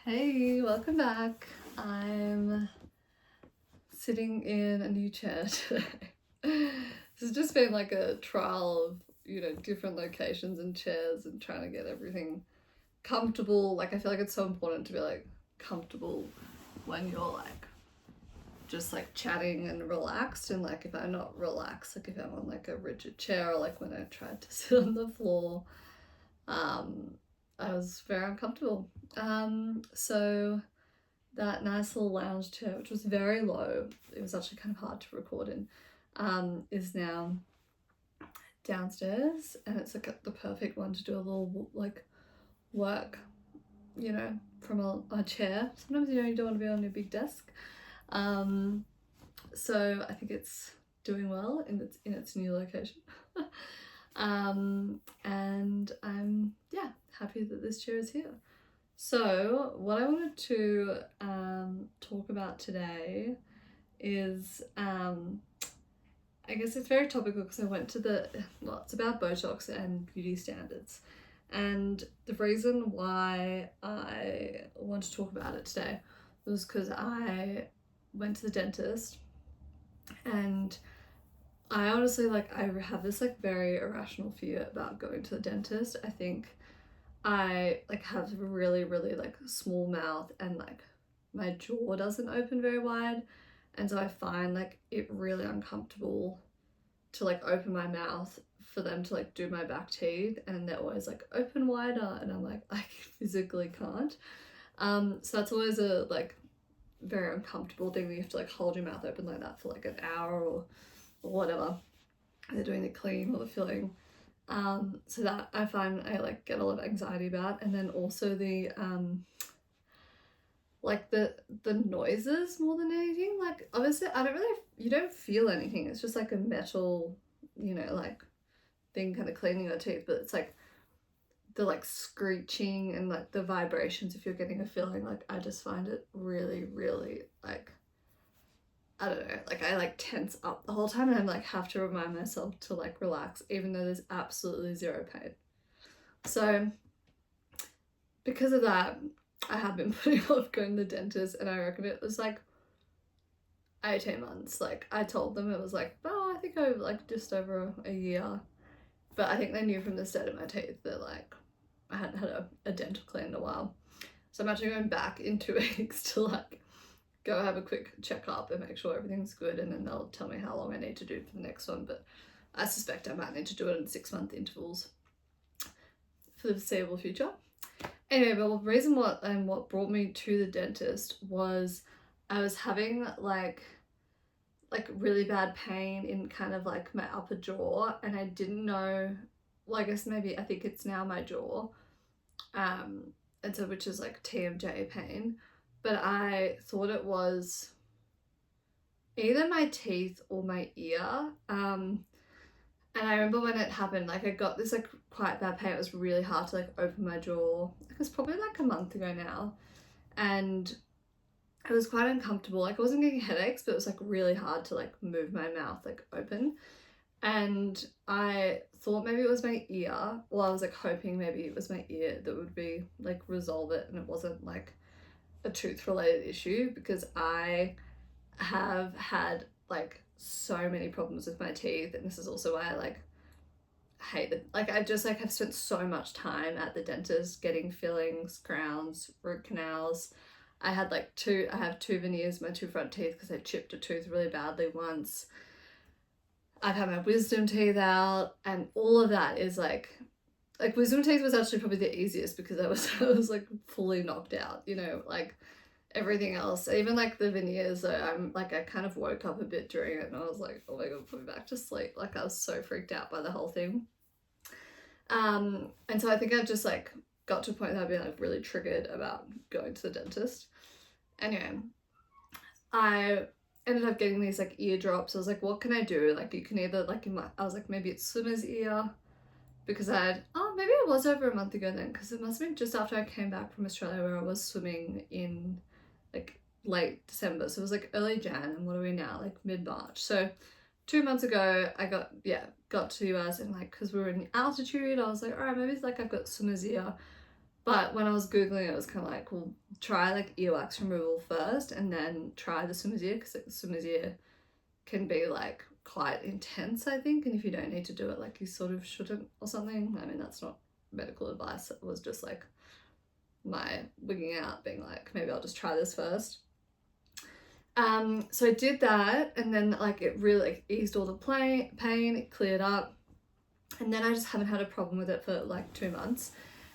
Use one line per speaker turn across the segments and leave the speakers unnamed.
Hey, welcome back. I'm sitting in a new chair today. This has just been like a trial of, different locations and chairs and trying to get everything comfortable. Like, I feel like it's so important to be like comfortable when you're like just like chatting and relaxed. And like, if I'm not relaxed, like if I'm on like a rigid chair or like when I tried to sit on the floor, I was very uncomfortable. So that nice little lounge chair, which was very low, it was actually kind of hard to record in, is now downstairs, and it's like the perfect one to do a little like work, from a chair. Sometimes you don't want to be on your big desk. So I think it's doing well in its new location. And I'm happy that this chair is here. So what I wanted to talk about today is I guess it's very topical because I went to it's about botox and beauty standards, and the reason why I want to talk about it today was because I went to the dentist, and I honestly I have this very irrational fear about going to the dentist. I think I have a really small mouth, and my jaw doesn't open very wide, and so I find it really uncomfortable to open my mouth for them to do my back teeth, and they're always open wider, and I'm I physically can't. So that's always a very uncomfortable thing that you have to hold your mouth open like that for an hour or whatever they're doing the clean or the filling. So that I find I get a lot of anxiety about, and then also the the noises more than anything. Obviously you don't feel anything, it's just a metal, thing kind of cleaning your teeth, but it's the screeching and the vibrations if you're getting a filling. I just find it really I don't know, I tense up the whole time, and I'm have to remind myself to relax, even though there's absolutely zero pain. So because of that, I have been putting off going to the dentist, and I reckon it was 18 months. I told them it was oh, I think over just over a year, but I think they knew from the state of my teeth that I hadn't had a dental clean in a while. So I'm actually going back in 2 weeks to go have a quick checkup and make sure everything's good, and then they'll tell me how long I need to do for the next one. But I suspect I might need to do it in 6-month intervals for the foreseeable future. Anyway, but the reason what brought me to the dentist was I was having really bad pain in kind of my upper jaw, and I didn't know, I guess maybe I think it's now my jaw, and so which is TMJ pain, but I thought it was either my teeth or my ear. And I remember when it happened, I got this quite bad pain. It was really hard to open my jaw. It was probably a month ago now, and it was quite uncomfortable. I wasn't getting headaches, but it was really hard to move my mouth open. And I thought maybe it was my ear. Well, I was hoping maybe it was my ear that would be resolve it, and it wasn't a tooth related issue, because I have had so many problems with my teeth, and this is also why I hate it. I just have spent so much time at the dentist getting fillings, crowns, root canals. I had I have 2 veneers in my 2 front teeth because I chipped a tooth really badly once. I've had my wisdom teeth out, and all of that is wisdom teeth was actually probably the easiest because I was fully knocked out, everything else, even the veneers, I'm I kind of woke up a bit during it, and I was oh my god, put me back to sleep. I was so freaked out by the whole thing. And so I think I just got to a point that I'd been really triggered about going to the dentist. Anyway, I ended up getting these ear drops. I was what can I do? You can either I was maybe it's swimmer's ear, because maybe it was over a month ago then, because it must have been just after I came back from Australia, where I was swimming in late December, so it was early Jan, and what are we now, mid-March. So 2 months ago I got to US, and because we were in altitude, I was all right, maybe it's I've got swimmer's ear. But when I was Googling it, was kind of like, well, try like earwax removal first and then try the Sumisier, because like, the Sumisier can be like quite intense, I think. And if you don't need to do it, like you sort of shouldn't or something. I mean, that's not medical advice. It was just like my wigging out being like, maybe I'll just try this first. So I did that, and then like it really like eased all the pain, it cleared up. And then I just haven't had a problem with it for like 2 months.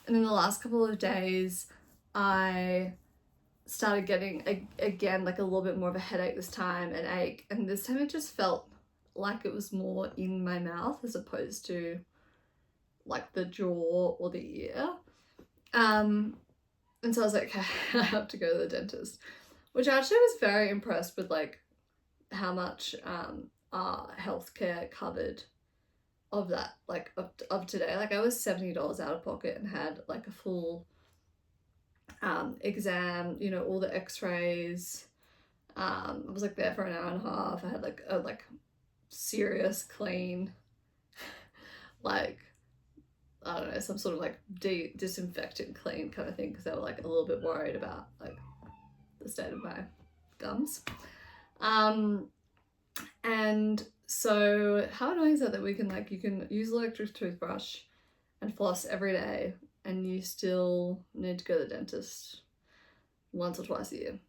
And then the last couple of days, I started getting, again, like a little bit more of a headache this time, an ache. And this time it just felt like it was more in my mouth as opposed to like the jaw or the ear. And so I was like, okay, I have to go to the dentist, which I actually was very impressed with, like how much our healthcare covered of that, like of today. Like I was $70 out of pocket and had like a full exam, you know, all the x-rays. I was like there for an hour and a half. I had like a serious clean, like I don't know, some sort of like disinfectant clean kind of thing, because they were like a little bit worried about like the state of my gums. And so how annoying is that we can like, you can use an electric toothbrush and floss every day and you still need to go to the dentist once or twice a year.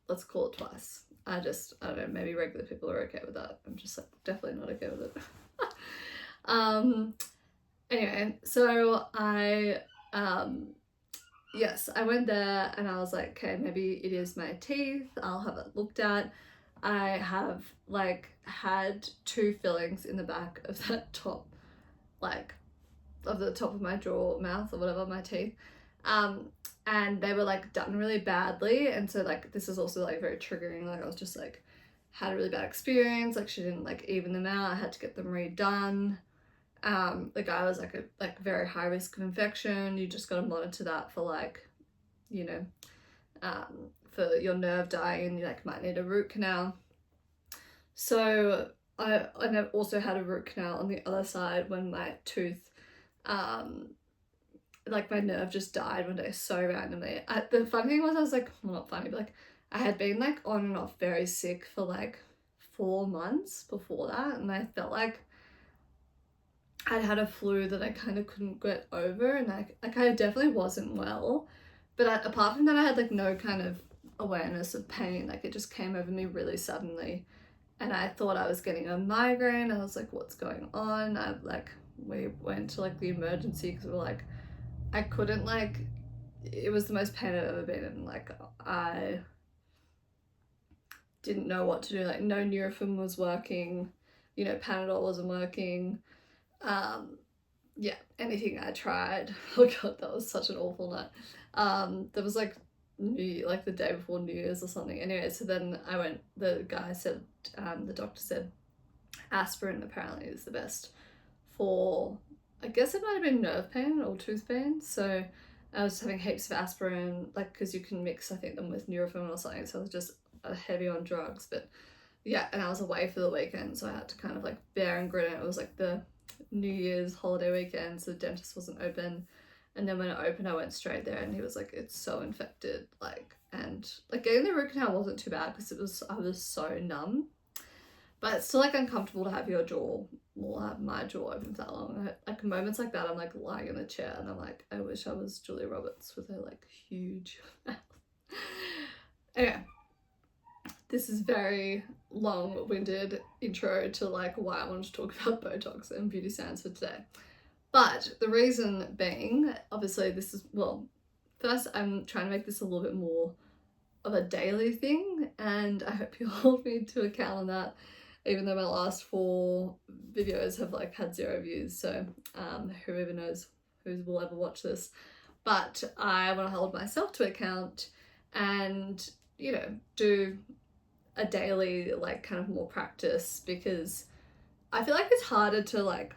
Let's call it twice. I don't know, maybe regular people are okay with that. I'm just like definitely not okay with it. Anyway, so yes, I went there and I was like, okay, maybe it is my teeth. I'll have it looked at. I have like had 2 fillings in the back of that top, like of the top of my jaw, mouth or whatever, my teeth. And they were like done really badly. And so like, this is also like very triggering. Like I was just like, had a really bad experience. Like she didn't like even them out. I had to get them redone. The guy was like very high risk of infection. You just got to monitor that for like, you know, for your nerve dying, and you like might need a root canal. So I also had a root canal on the other side when my tooth, like my nerve just died one day so randomly. The funny thing was I was like, well, not funny, but like I had been like on and off very sick for like 4 months before that, and I felt like I'd had a flu that I kind of couldn't get over, and I definitely wasn't well. But apart from that, I had like no kind of awareness of pain. Like it just came over me really suddenly, and I thought I was getting a migraine. I was like, what's going on? We went to like the emergency because we were like, I couldn't like, it was the most pain I've ever been in. Like I didn't know what to do. Like no Nurofen was working, you know, Panadol wasn't working. Yeah, anything I tried. Oh god, that was such an awful night. There was like the day before New Year's or something. Anyway, so then I went, the guy said, the doctor said aspirin apparently is the best for, I guess it might have been nerve pain or tooth pain. So I was having heaps of aspirin, like because you can mix, I think, them with Nurofen or something. So I was just heavy on drugs. But yeah, and I was away for the weekend, so I had to kind of like bear and grin. It was like the New Year's holiday weekend, so the dentist wasn't open. And then when it opened, I went straight there, and he was like, it's so infected, like, and like getting the root canal wasn't too bad because I was so numb, but it's still like uncomfortable to have your jaw, or have my jaw open for that long. Like moments like that, I'm like lying in the chair and I'm like, I wish I was Julia Roberts with her like huge mouth. Anyway, this is very long-winded intro to like why I wanted to talk about Botox and beauty science for today. But the reason being, obviously this is, well, first I'm trying to make this a little bit more of a daily thing, and I hope you'll hold me to account on that, even though my last 4 videos have like had 0 views. So whoever knows who will ever watch this. But I want to hold myself to account and, you know, do a daily like kind of more practice, because I feel like it's harder to like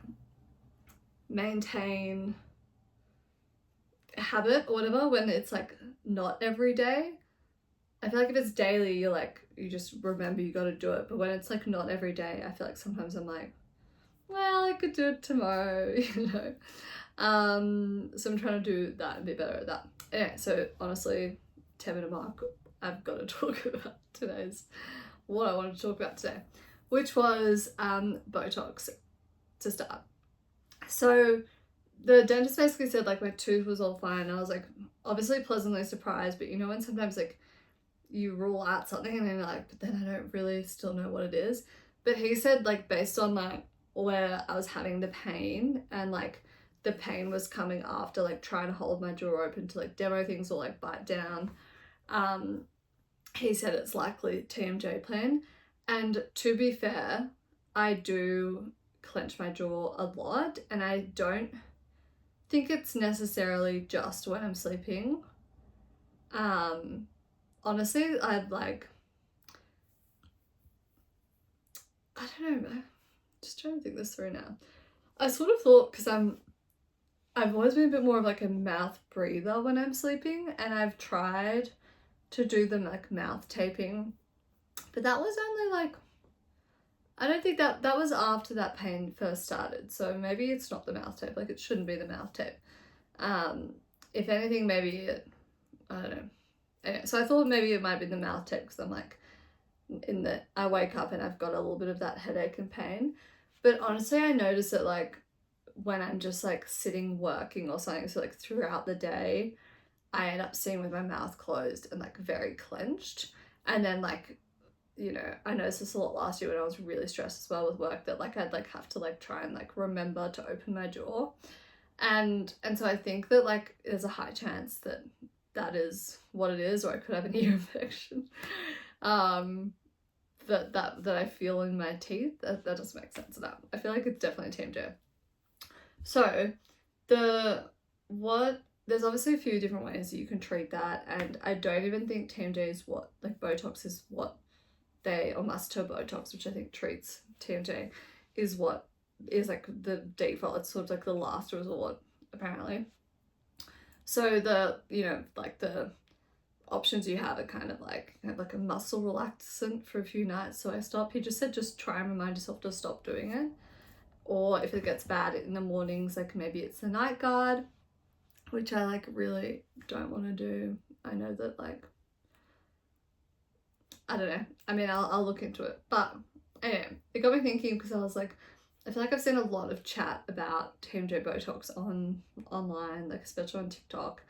maintain a habit or whatever when it's like not every day. I feel like if it's daily, you're like, you just remember you got to do it. But when it's like not every day, I feel like sometimes I'm like, well, I could do it tomorrow, you know. So I'm trying to do that and be better at that. Anyway, so honestly, 10-minute mark, I've got to talk about what I wanted to talk about today, which was Botox to start. So the dentist basically said like my tooth was all fine. I was like obviously pleasantly surprised, but you know when sometimes like you rule out something and then you're like, but then I don't really still know what it is. But he said like based on like where I was having the pain and like the pain was coming after like trying to hold my jaw open to like demo things or like bite down. He said it's likely TMJ plan. And to be fair, I do clench my jaw a lot and I don't think it's necessarily just when I'm sleeping. Honestly, I'd like, I don't know, just trying to think this through now. I sort of thought, because I've always been a bit more of like a mouth breather when I'm sleeping, and I've tried to do the like mouth taping, but that was only like, I don't think that was after that pain first started, so maybe it's not the mouth tape, like it shouldn't be the mouth tape. If anything, maybe it, I don't know. Anyway, so I thought maybe it might be the mouth tape because I'm like, I wake up and I've got a little bit of that headache and pain. But honestly, I notice it like when I'm just like sitting working or something, so like throughout the day, I end up sitting with my mouth closed and like very clenched. And then like, you know, I noticed this a lot last year when I was really stressed as well with work, that like I'd like have to like try and like remember to open my jaw. And so I think that like there's a high chance that that is what it is, or I could have an ear infection. That I feel in my teeth, that doesn't make sense enough. I feel like it's definitely TMJ. So there's obviously a few different ways that you can treat that, and I don't even think TMJ is what, like Botox is what or must-to Botox, which I think treats TMJ, is what is like the default. It's sort of like the last resort apparently. So the, you know, like the options you have are kind of like, you have like a muscle relaxant for a few nights, so I stop. He just said just try and remind yourself to stop doing it, or if it gets bad in the mornings, like maybe it's the night guard, which I like really don't want to do. I know that like, I don't know, I mean I'll look into it, but anyway, it got me thinking because I was like, I feel like I've seen a lot of chat about TMJ Botox online, like especially on TikTok,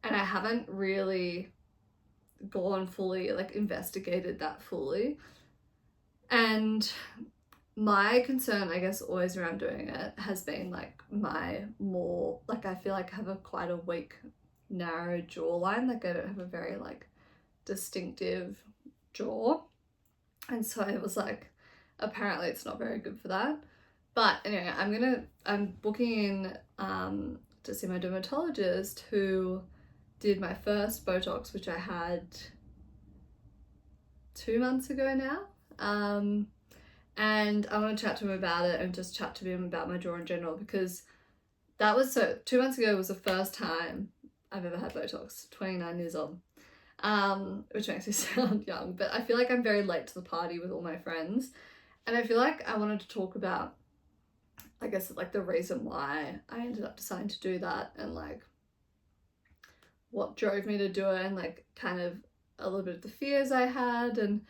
and I haven't really gone fully, like investigated that fully. And my concern, I guess, always around doing it has been like my more, like I feel like I have quite a weak, narrow jawline. Like I don't have a very like distinctive jaw. And so I was like, apparently it's not very good for that. But anyway, I'm booking in to see my dermatologist, who did my first Botox, which I had 2 months ago now. And I want to chat to him about it and just chat to him about my jaw in general, because that was 2 months ago was the first time I've ever had Botox, 29 years old, which makes me sound young, but I feel like I'm very late to the party with all my friends. And I feel like I wanted to talk about, I guess, like the reason why I ended up deciding to do that, and like what drove me to do it, and like kind of a little bit of the fears I had, and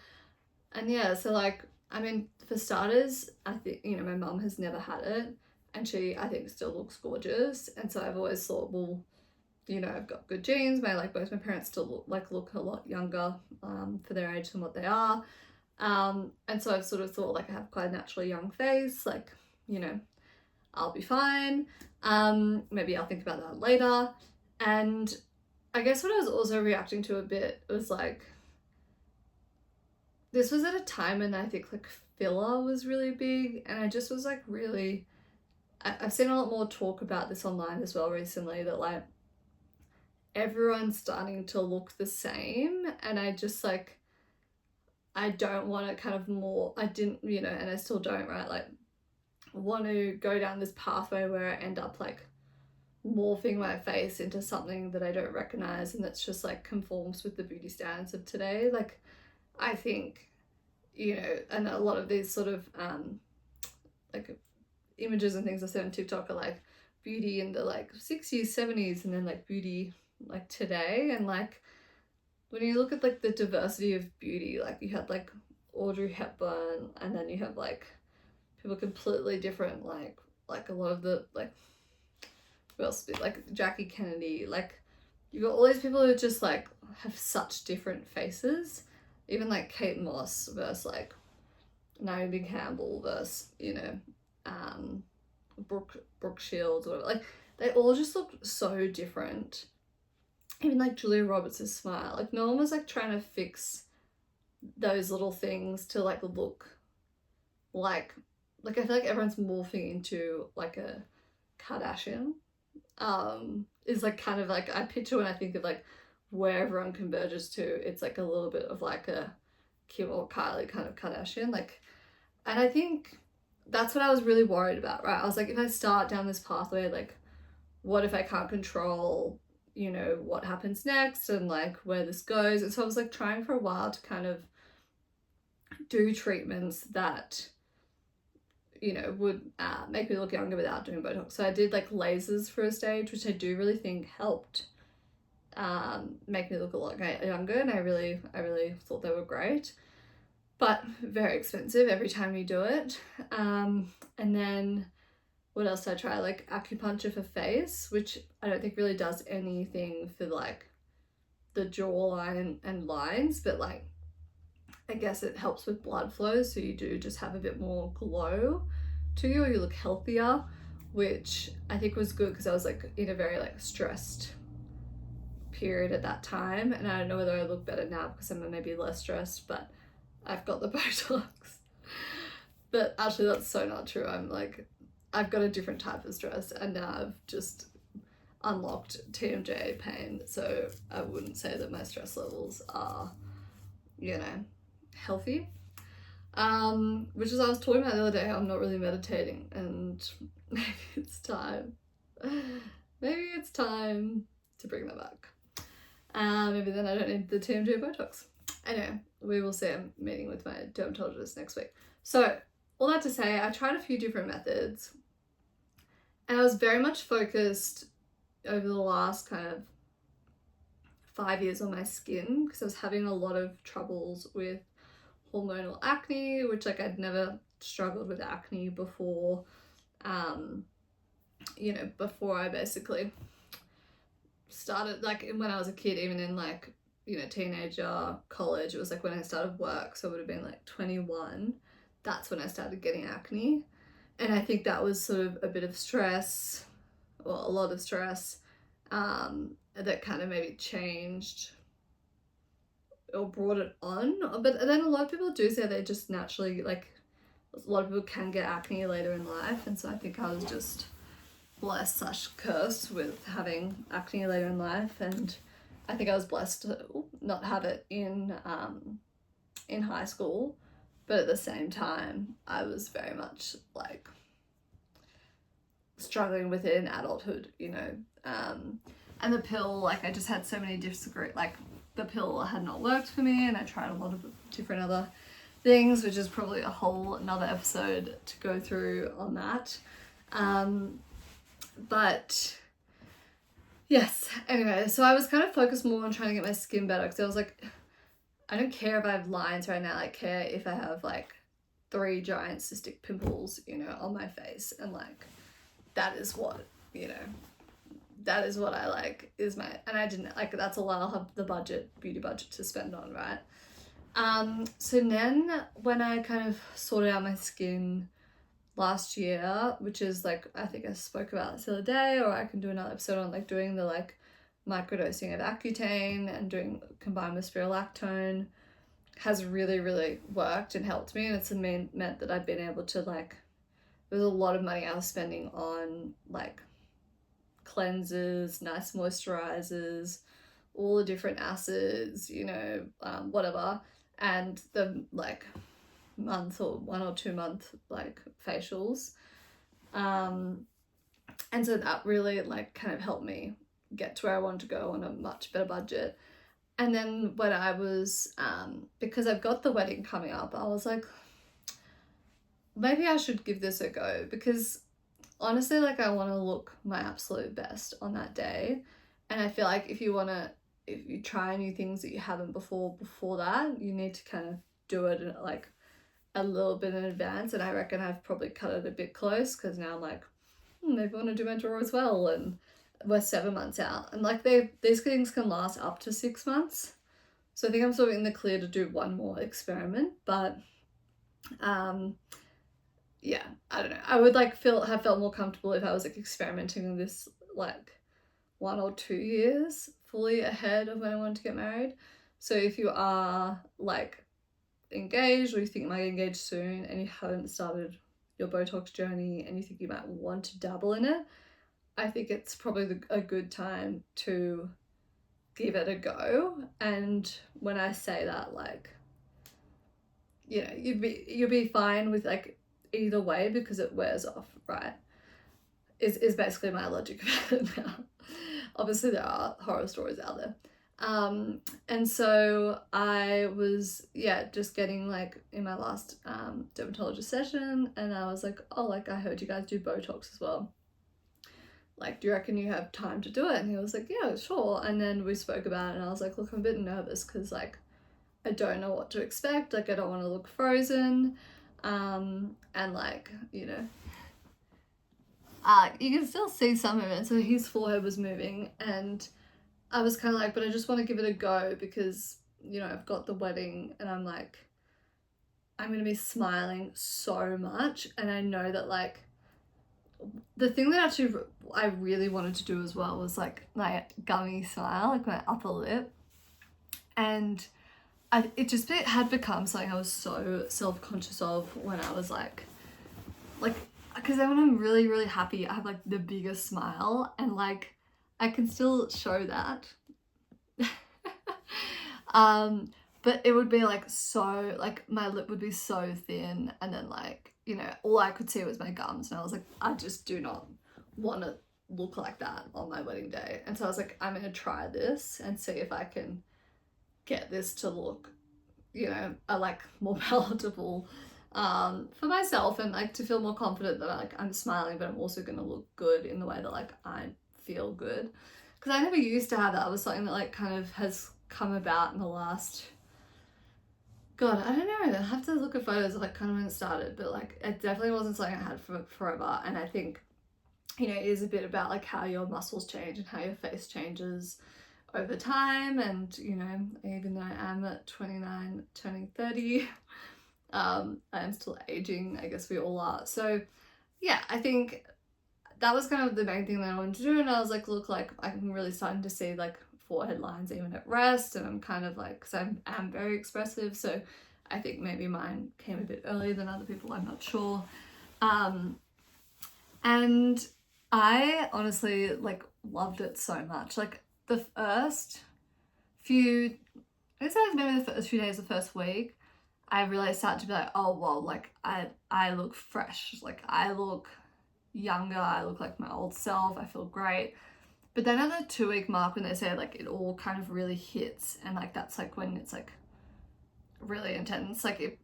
yeah, so like, I mean, for starters, I think, you know, my mum has never had it, and she, I think, still looks gorgeous, and so I've always thought, well, you know, I've got good genes. Both my parents still look a lot younger for their age than what they are, and so I've sort of thought like I have quite a naturally young face, like, you know, I'll be fine. Maybe I'll think about that later. And I guess what I was also reacting to a bit was like, this was at a time when I think like filler was really big, and I just was like really, I've seen a lot more talk about this online as well recently, that like everyone's starting to look the same, and I just like, I don't want to kind of more, I didn't, you know, and I still don't, right, like want to go down this pathway where I end up like morphing my face into something that I don't recognize and that's just like conforms with the beauty standards of today. Like I think, you know, and a lot of these sort of like images and things I see on TikTok are like beauty in the like 60s, 70s, and then like beauty like today. And like when you look at like the diversity of beauty, like you had like Audrey Hepburn, and then you have like people completely different, like a lot of the like who else, like Jackie Kennedy, like you've got all these people who just like have such different faces. Even like Kate Moss versus like Naomi Campbell versus, you know, Brooke Shields or whatever. Like they all just look so different. Even like Julia Roberts' smile, like no one was like trying to fix those little things to like look like I feel like everyone's morphing into like a Kardashian. Is like kind of like I picture when I think of like where everyone converges to, it's like a little bit of like a Kim or Kylie kind of Kardashian. Like, and I think that's what I was really worried about, right? I was like, if I start down this pathway, like what if I can't control, you know, what happens next and like where this goes? And so I was like trying for a while to kind of do treatments that, you know, would make me look younger without doing Botox. So I did like lasers for a stage, which I do really think helped make me look a lot younger, and I really thought they were great, but very expensive every time you do it. And then what else did I try? Like acupuncture for face, which I don't think really does anything for like the jawline and lines, but like I guess it helps with blood flow, so you do just have a bit more glow to you, or you look healthier, which I think was good because I was like in a very like stressed period at that time, and I don't know whether I look better now because I'm maybe less stressed, but I've got the Botox. But actually that's so not true. I'm like, I've got a different type of stress, and now I've just unlocked TMJ pain, so I wouldn't say that my stress levels are, you know, healthy. Which is, I was talking about the other day, I'm not really meditating, and maybe it's time to bring that back. Maybe then I don't need the TMJ Botox. Anyway, we will see. I'm meeting with my dermatologist next week. So all that to say, I tried a few different methods, and I was very much focused over the last kind of 5 years on my skin, because I was having a lot of troubles with hormonal acne, which like I'd never struggled with acne before. You know, before I basically started, like when I was a kid, even in like, you know, teenager, college, it was like when I started work, so it would have been like 21. That's when I started getting acne, and I think that was sort of a bit of stress, or a lot of stress, that kind of maybe changed or brought it on. But then a lot of people do say they just naturally, like a lot of people can get acne later in life, and so I think I was just blessed / cursed with having acne later in life, and I think I was blessed to not have it in high school, but at the same time I was very much like struggling with it in adulthood, you know. And the pill, like I just had so many different, like the pill had not worked for me, and I tried a lot of different other things, which is probably a whole another episode to go through on that. But yes, anyway, so I was kind of focused more on trying to get my skin better, because I was like, I don't care if I have lines right now, I care if I have like 3 giant cystic pimples, you know, on my face, and like that is what, you know, that is what I like is my, and I didn't like, that's all I'll have the beauty budget to spend on, right? So then when I kind of sorted out my skin last year, which is like, I think I spoke about this the other day, or I can do another episode on like doing the like microdosing of Accutane and doing combined with spirulactone, has really worked and helped me, and it's meant that I've been able to like, there's a lot of money I was spending on like cleansers, nice moisturizers, all the different acids, you know, whatever, and the like month or 1 or 2 month like facials, and so that really like kind of helped me get to where I wanted to go on a much better budget. And then when I was because I've got the wedding coming up, I was like, maybe I should give this a go, because honestly, like, I want to look my absolute best on that day. And I feel like if you try new things that you haven't before that, you need to kind of do it like a little bit in advance. And I reckon I've probably cut it a bit close, because now I'm like, maybe I want to do my draw as well. And we're 7 months out, and like these things can last up to 6 months. So I think I'm sort of in the clear to do one more experiment. But yeah, I don't know. I would like have felt more comfortable if I was like experimenting with this like 1 or 2 years fully ahead of when I wanted to get married. So if you are like engaged, or you think you might get engaged soon, and you haven't started your Botox journey and you think you might want to dabble in it, I think it's probably a good time to give it a go. And when I say that, like, you know, you'll be fine with like either way, because it wears off, right? Is basically my logic about it now. Obviously there are horror stories out there. And so I was, yeah, just getting like in my last dermatologist session, and I was like, oh, like, I heard you guys do Botox as well. Like, do you reckon you have time to do it? And he was like, yeah, sure. And then we spoke about it, and I was like, look, I'm a bit nervous because like I don't know what to expect. Like, I don't want to look frozen. And like, you know, you can still see some of it. So his forehead was moving, and I was kind of like, but I just want to give it a go, because, you know, I've got the wedding, and I'm like, I'm going to be smiling so much. And I know that like the thing that actually I really wanted to do as well was like my gummy smile, like my upper lip. And it just had become something I was so self-conscious of when I was like, because then when I'm really, really happy, I have like the biggest smile, and like I can still show that. But it would be like so, like my lip would be so thin, and then like, you know, all I could see was my gums, and I was like, I just do not want to look like that on my wedding day. And so I was like, I'm gonna try this and see if I can get this to look, you know, like more palatable for myself, and like to feel more confident that like I'm smiling, but I'm also gonna look good in the way that like I feel good. Because I never used to have that. It was something that like kind of has come about in the last, God, I don't know, I have to look at photos of like kind of when it started, but like it definitely wasn't something I had for forever. And I think, you know, it is a bit about like how your muscles change and how your face changes over time. And, you know, even though I am at 29 turning 30, I am still aging. I guess we all are. So yeah, I think that was kind of the main thing that I wanted to do. And I was like, look, like I'm really starting to see like forehead lines even at rest, and I'm kind of like, because I'm very expressive, so I think maybe mine came a bit earlier than other people, I'm not sure. And I honestly like loved it so much. Like the first few, I'd say maybe the first few days, the first week, I really started to be like, oh well, like I look fresh, like I look younger, I look like my old self, I feel great. But then at the 2-week mark, when they say like it all kind of really hits, and like that's like when it's like really intense. Like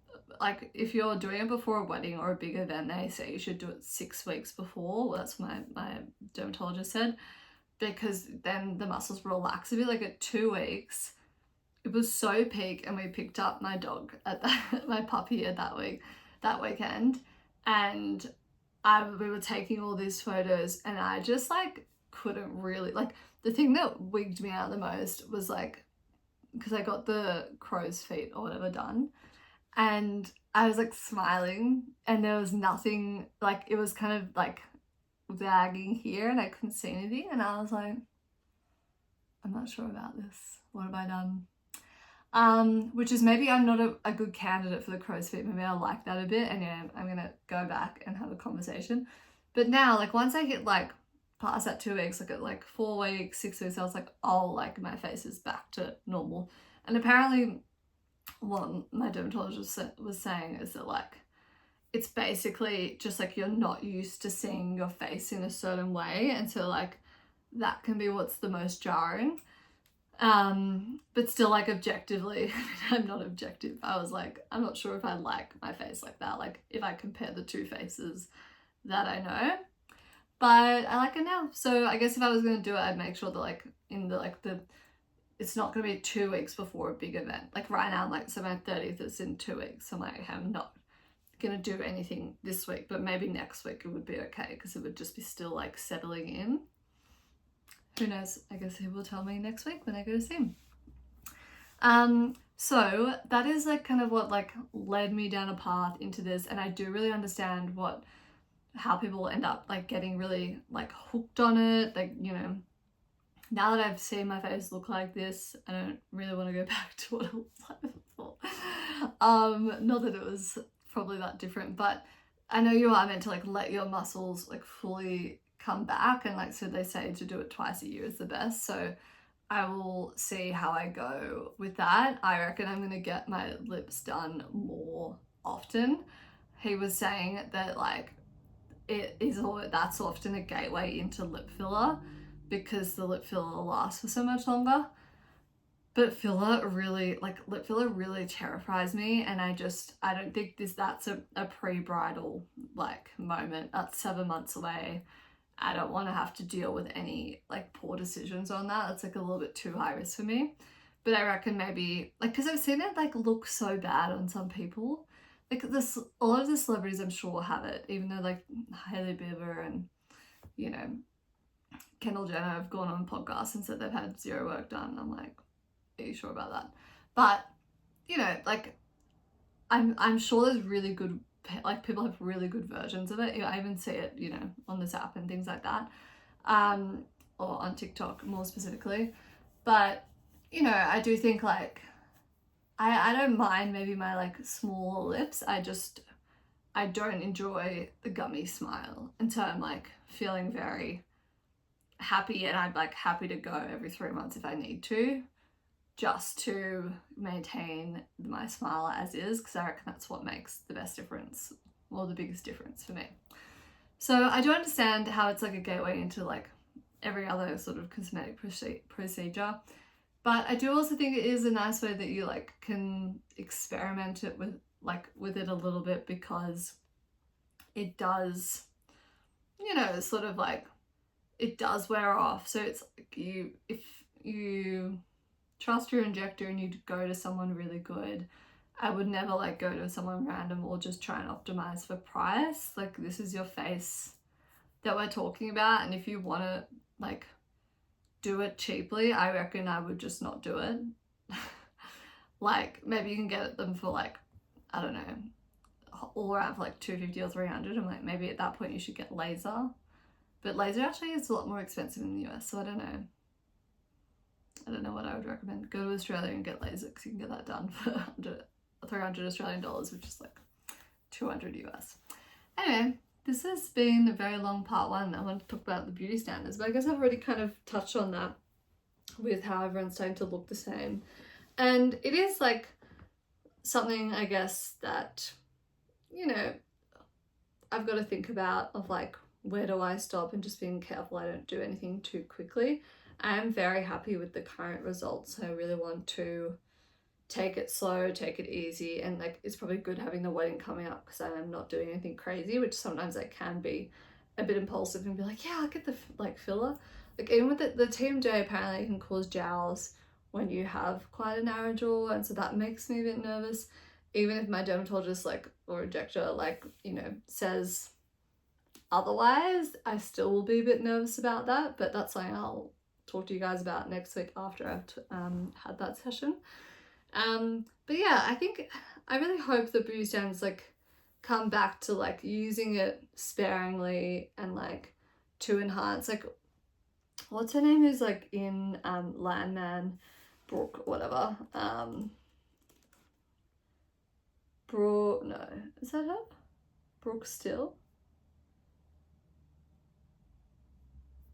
if you're doing it before a wedding or a big event, they say you should do it 6 weeks before. Well, that's what my dermatologist said, because then the muscles relax a bit. Like at 2 weeks, it was so peak, and we picked up my dog at my puppy at that weekend, and we were taking all these photos, and I just like couldn't really, like the thing that wigged me out the most was like, because I got the crow's feet or whatever done, and I was like smiling, and there was nothing, like it was kind of like zagging here, and I couldn't see anything, and I was like, I'm not sure about this, what have I done? Which is maybe I'm not a good candidate for the crow's feet. Maybe I like that a bit, and yeah, I'm gonna go back and have a conversation. But now, like once I hit like past that 2 weeks, like at like 4 weeks, 6 weeks, I was like, oh, like my face is back to normal. And apparently what my dermatologist was saying is that like it's basically just like you're not used to seeing your face in a certain way, and so like that can be what's the most jarring. But still, like objectively, I'm not objective. I was like, I'm not sure if I like my face like that, like if I compare the two faces that I know. but I like it now. So I guess if I was going to do it, I'd make sure that like in the it's not going to be 2 weeks before a big event. Like right now, like, so my 30th is in 2 weeks. So I'm like, I'm not going to do anything this week, but maybe next week it would be okay because it would just be still like settling in. Who knows? I guess he will tell me next week when I go to see him. So that is like kind of what like led me down a path into this, and I do really understand how people end up like getting really like hooked on it. Like, you know, now that I've seen my face look like this, I don't really want to go back to what it looked like before. Not that it was probably that different, but I know you are meant to like let your muscles like fully come back, and like, so they say to do it twice a year is the best. So I will see how I go with that. I reckon I'm gonna get my lips done more often. He was saying that like that's often a gateway into lip filler because the lip filler lasts for so much longer. But lip filler really terrifies me, and I don't think that's a pre-bridal like moment. That's 7 months away. I don't want to have to deal with any like poor decisions on that. It's like a little bit too high risk for me. But I reckon maybe like, because I've seen it like look so bad on some people. Like this, a lot of the celebrities I'm sure have it, even though like Hailey Bieber and, you know, Kendall Jenner have gone on podcasts and said they've had zero work done. I'm like, are you sure about that? But, you know, like I'm sure there's really good, like people have really good versions of it. I even see it, you know, on this app and things like that, or on TikTok more specifically. But, you know, I do think like I don't mind maybe my like smaller lips. I don't enjoy the gummy smile until I'm like feeling very happy, and I'm like happy to go every 3 months if I need to, just to maintain my smile as is, because I reckon that's what makes the best difference, or the biggest difference for me. So I do understand how it's like a gateway into like every other sort of cosmetic procedure, but I do also think it is a nice way that you like can experiment it with it a little bit, because it does, you know, sort of like it does wear off. So it's like if you trust your injector and you go to someone really good, I would never like go to someone random or just try and optimize for price. Like, this is your face that we're talking about, and if you want to like do it cheaply, I reckon I would just not do it. Like, maybe you can get them for like, I don't know, all around for like $250 or $300. I'm like, maybe at that point you should get laser, but laser actually is a lot more expensive in the US, so I don't know what I would recommend. Go to Australia and get laser, because you can get that done for 300 Australian dollars, which is like 200 US. Anyway, this has been a very long part one. I want to talk about the beauty standards, but I guess I've already kind of touched on that with how everyone's starting to look the same. And it is like something, I guess, that, you know, I've got to think about, of like, where do I stop, and just being careful I don't do anything too quickly. I am very happy with the current results. I really want to take it slow, take it easy, and like, it's probably good having the wedding coming up, because I'm not doing anything crazy, which sometimes I can be a bit impulsive and be like, yeah, I'll get the like filler. Like, even with the TMJ, apparently it can cause jowls when you have quite a narrow jaw, and so that makes me a bit nervous. Even if my dermatologist like, or injector like, you know, says otherwise, I still will be a bit nervous about that, but that's something I'll talk to you guys about next week after I've had that session. But yeah, I really hope that beauty standards like come back to like using it sparingly, and like to enhance, like, what's her name who's like in Landman, Brooke, whatever, Brooke, no, is that her? Brooke Still?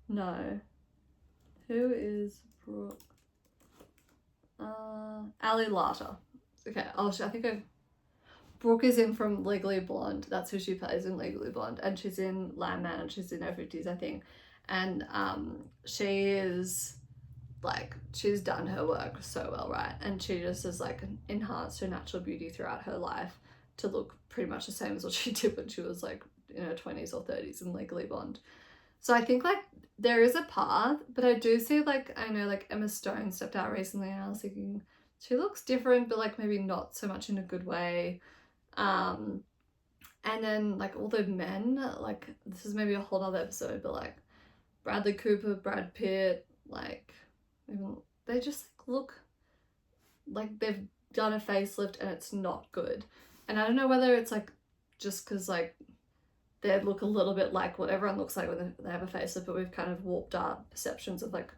No. Who is Brooke? Ali Larter. Okay, I think Brooke is in from Legally Blonde. That's who she plays in Legally Blonde, and she's in Landman, and she's in her 50s, I think. And she is like, she's done her work so well, right? And she just has like enhanced her natural beauty throughout her life to look pretty much the same as what she did when she was like in her 20s or 30s in Legally Blonde. So I think like there is a path, but I do see like, I know like Emma Stone stepped out recently and I was thinking she looks different, but like maybe not so much in a good way. And then like all the men, like this is maybe a whole other episode, but like Bradley Cooper, Brad Pitt, like even, they just like look like they've done a facelift and it's not good. And I don't know whether it's like just because like they look a little bit like what everyone looks like when they have a facelift, but we've kind of warped our perceptions of like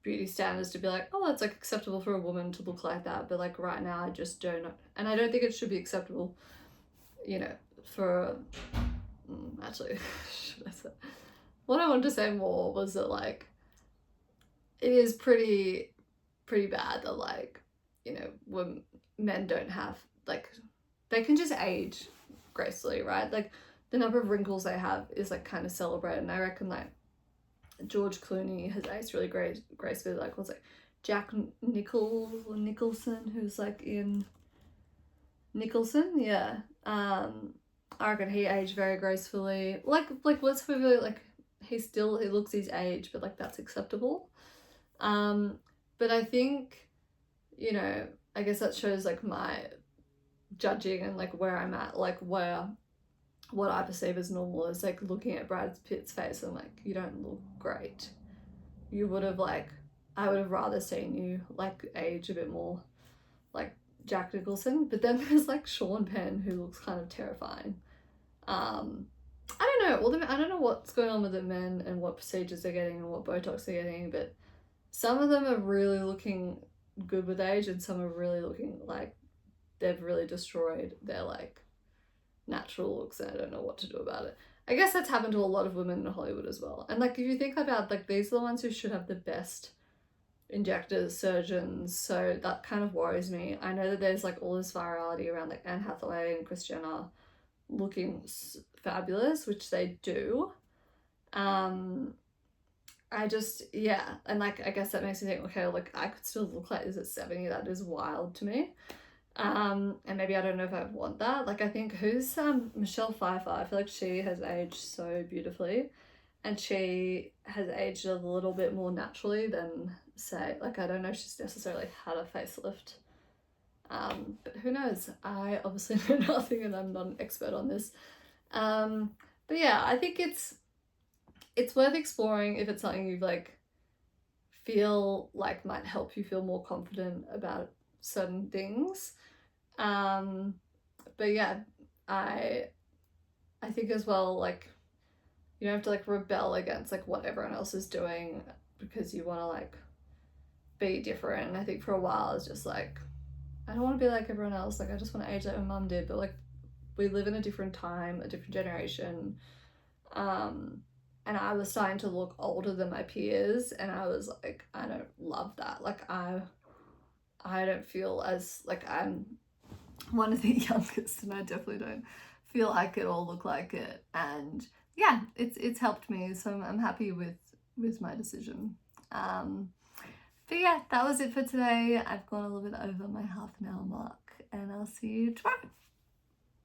beauty standards to be like, oh, it's like acceptable for a woman to look like that. But like right now, I just don't, and I don't think it should be acceptable, you know, for actually, should I say? What I wanted to say more was that like it is pretty bad that like, you know, when men don't have like, they can just age gracefully, right? Like the number of wrinkles they have is like kind of celebrated, and I reckon like George Clooney has aged really gracefully. Like what's like Jack Nicholson, who's like in Nicholson, yeah. I reckon he aged very gracefully. Like what's really like he looks his age, but like that's acceptable. But I think, you know, I guess that shows like my judging and like where I'm at, like where what I perceive as normal is like looking at Brad Pitt's face and like, you don't look great. You would have like, I would have rather seen you like age a bit more like Jack Nicholson. But then there's like Sean Penn who looks kind of terrifying. I don't know. Well, I don't know what's going on with the men and what procedures they're getting and what Botox they're getting, but some of them are really looking good with age and some are really looking like they've really destroyed their like natural looks, and I don't know what to do about it. I guess that's happened to a lot of women in Hollywood as well. And like if you think about like these are the ones who should have the best injectors, surgeons, so that kind of worries me. I know that there's like all this virality around like Anne Hathaway and Kris Jenner looking fabulous, which they do. I just, yeah, and like I guess that makes me think, okay, like I could still look like this at 70. That is wild to me. And maybe I don't know if I want that. Like I think who's Michelle Pfeiffer, I feel like she has aged so beautifully, and she has aged a little bit more naturally than say, like I don't know if she's necessarily had a facelift. But who knows? I obviously know nothing and I'm not an expert on this. But yeah, I think it's worth exploring if it's something you like feel like might help you feel more confident about certain things. But yeah, I think as well, like you don't have to like rebel against like what everyone else is doing because you want to like be different. And I think for a while it's just like, I don't want to be like everyone else. Like I just want to age like my mum did, but like we live in a different time, a different generation. And I was starting to look older than my peers, and I was like, I don't love that. Like I don't feel as like I'm one of the youngest, and I definitely don't feel I could all look like it. And yeah, it's helped me, so I'm happy with my decision. But yeah, that was it for today. I've gone a little bit over my half an hour mark, and I'll see you tomorrow.